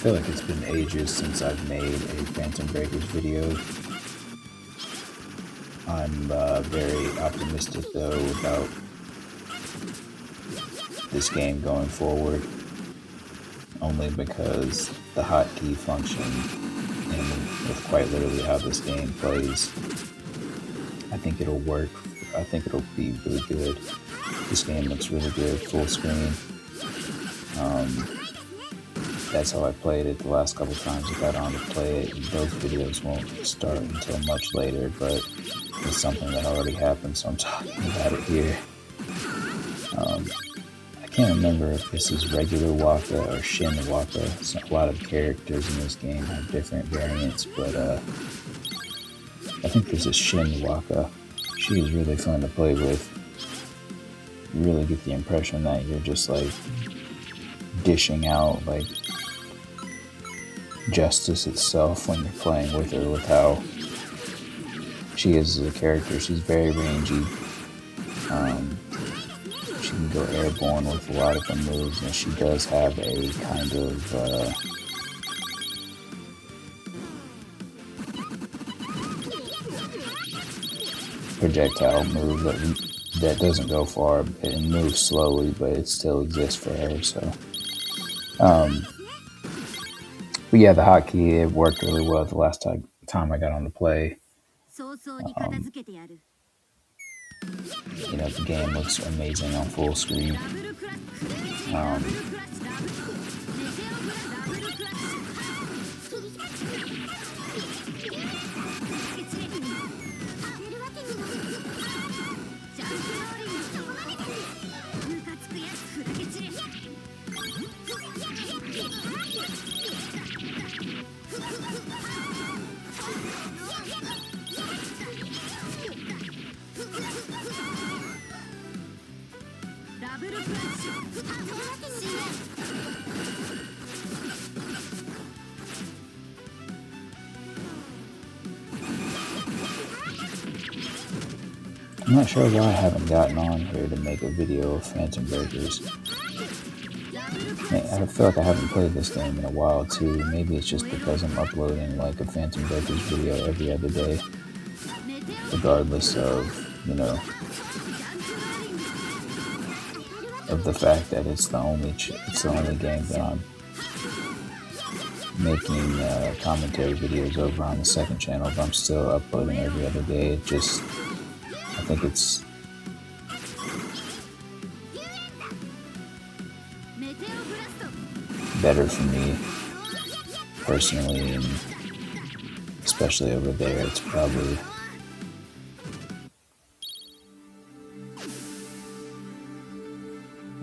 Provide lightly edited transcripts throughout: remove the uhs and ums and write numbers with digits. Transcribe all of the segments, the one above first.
feel like it's been ages since I've made a Phantom Breakers video. I'm very optimistic though about this game going forward, only because the hotkey function and with quite literally how this game plays, I think it'll work. I think it'll be really good. This game looks really good, full screen. That's how I played it the last couple times I got on to play it. And those videos won't start until much later, but it's something that already happened, so I'm talking about it here. I can't remember if this is regular Waka or Shin Waka. So a lot of characters in this game have different variants, but I think this is Shin Waka. She is really fun to play with. You really get the impression that you're just like dishing out like justice itself when you're playing with her, with how she is as a character. She's very rangy. She can go airborne with a lot of her moves, and she does have a kind of projectile move that doesn't go far and moves slowly, but it still exists for her. So, but yeah, the hotkey, it worked really well the last time I got on to play. You know, the game looks amazing on full screen. I'm not sure why I haven't gotten on here to make a video of Phantom Breakers. I feel like I haven't played this game in a while too. Maybe it's just because I'm uploading like a Phantom Breakers video every other day, regardless of, you know, of the fact that it's the only game that I'm making commentary videos over on the second channel. But I'm still uploading every other day. It just, I think it's better for me personally, and especially over there, it's probably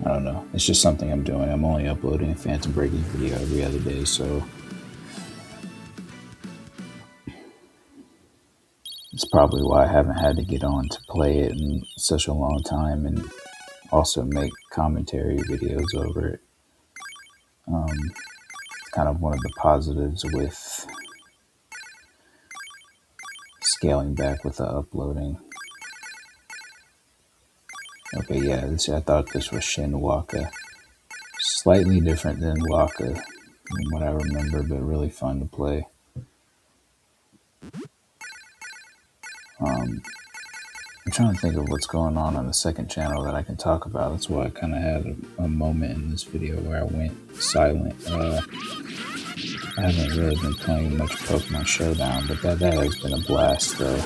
I don't know. It's just something I'm doing. I'm only uploading a Phantom Breakers video every other day, so it's probably why I haven't had to get on to play it in such a long time and also make commentary videos over it. It's kind of one of the positives with scaling back with the uploading. Okay, yeah, I thought this was Shin Waka. Slightly different than Waka, from what I remember, but really fun to play. I'm trying to think of what's going on the second channel that I can talk about. That's why I kind of had a moment in this video where I went silent. I haven't really been playing much Pokemon Showdown, but that has been a blast, though.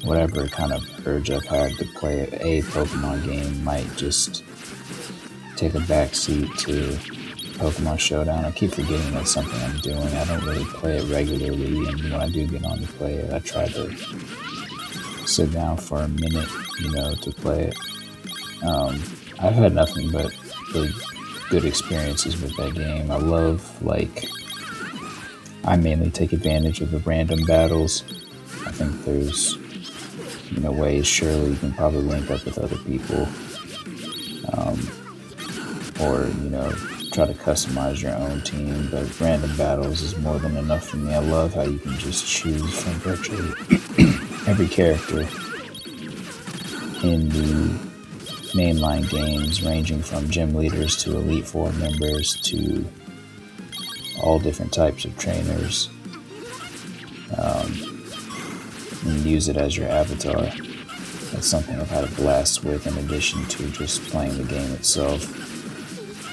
Whatever kind of urge I've had to play a Pokemon game might just take a backseat to Pokemon Showdown. I keep forgetting that's something I'm doing. I don't really play it regularly, and when I do get on to play it, I try to sit down for a minute, you know, to play it. I've had nothing but really good experiences with that game. I love, I mainly take advantage of the random battles. I think there's, you know, ways surely you can probably link up with other people, or, you know, try to customize your own team, but random battles is more than enough for me. I love how you can just choose from virtually every character in the mainline games, ranging from gym leaders to Elite Four members to all different types of trainers, and use it as your avatar. That's something I've had a blast with, in addition to just playing the game itself.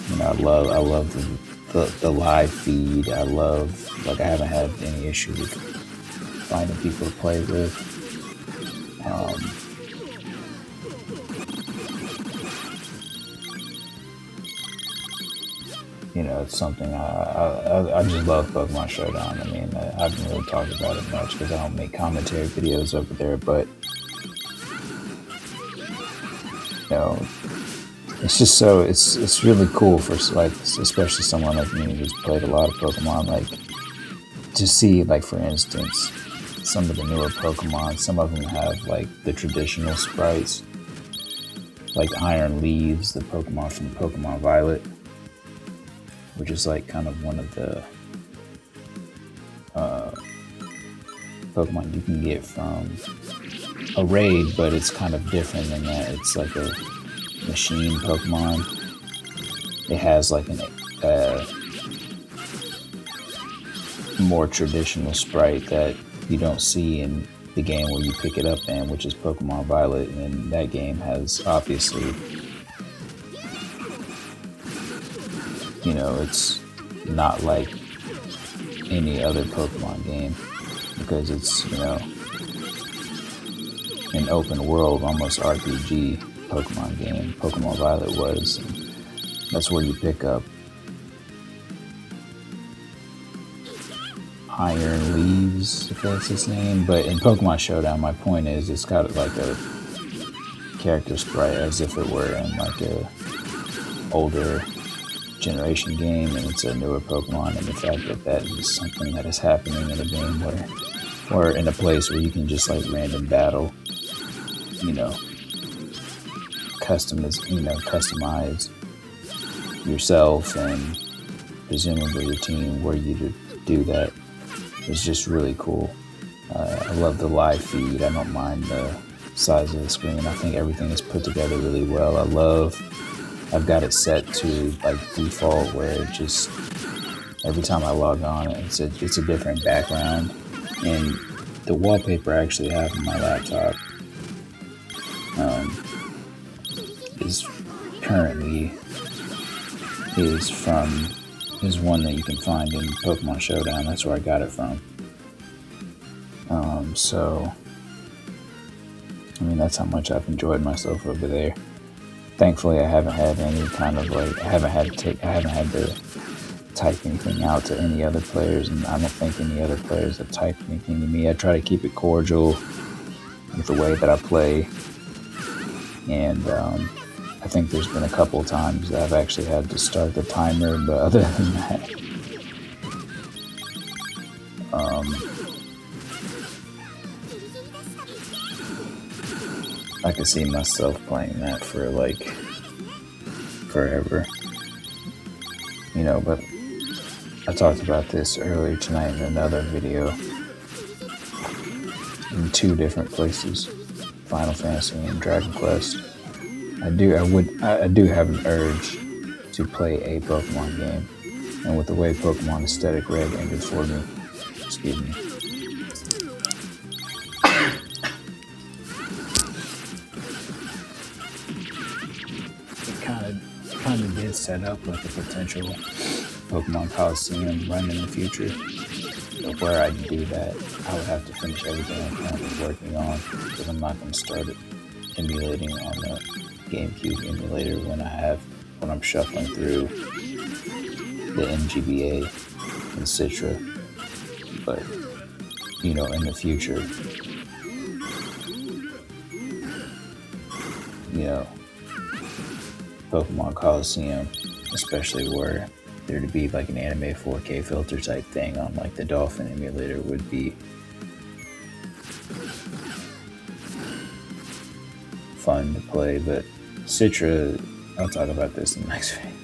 You know, I love the live feed. I haven't had any issue with finding people to play with. You know, it's something I just love Pokemon Showdown. I mean, I haven't really talked about it much because I don't make commentary videos over there, but you know, it's just it's really cool for, like, especially someone like me who's played a lot of Pokemon, like, to see, like, for instance, some of the newer Pokemon. Some of them have, like, the traditional sprites, like Iron Leaves, the Pokemon from Pokemon Violet, which is like kind of one of the Pokemon you can get from a raid, but it's kind of different than that. It's like a machine Pokemon. It has like a more traditional sprite that you don't see in the game where you pick it up in, which is Pokemon Violet, and that game has, obviously, you know, it's not like any other Pokemon game because it's, you know, an open world, almost RPG Pokemon game. Pokemon Violet was. That's where you pick up Iron Leaves, if that's his name. But in Pokemon Showdown, my point is, it's got like a character sprite as if it were in like a older generation game, and it's a newer Pokemon, and the fact that that is something that is happening in a game where in a place where you can just like random battle, you know, customize yourself and presumably your team where you to do that is just really cool. I love the live feed. I don't mind the size of the screen. I think everything is put together really well. I've got it set to like default, where it just, every time I log on, it's a different background. And the wallpaper I actually have on my laptop is one that you can find in Pokemon Showdown. That's where I got it from. So I mean, that's how much I've enjoyed myself over there. Thankfully, I haven't had any kind of like, I haven't had to type anything out to any other players, and I don't think any other players have typed anything to me. I try to keep it cordial with the way that I play, and I think there's been a couple of times that I've actually had to start the timer, but other than that, I could see myself playing that for like forever, you know. But I talked about this earlier tonight in another video, in two different places, Final Fantasy and Dragon Quest. I do have an urge to play a Pokemon game, and with the way Pokemon Aesthetic Red ended for me, excuse me, it kind of did set up like a potential Pokemon Coliseum run in the future. But where I do that, I would have to finish everything I'm currently working on, because I'm not going to start it emulating on the GameCube emulator when I'm shuffling through the NGBA and Citra. But, you know, in the future, you know, Pokemon Coliseum, especially where there to be like an anime 4K filter type thing on like the Dolphin emulator, would be fun to play. But Citra, I'll talk about this in the next video.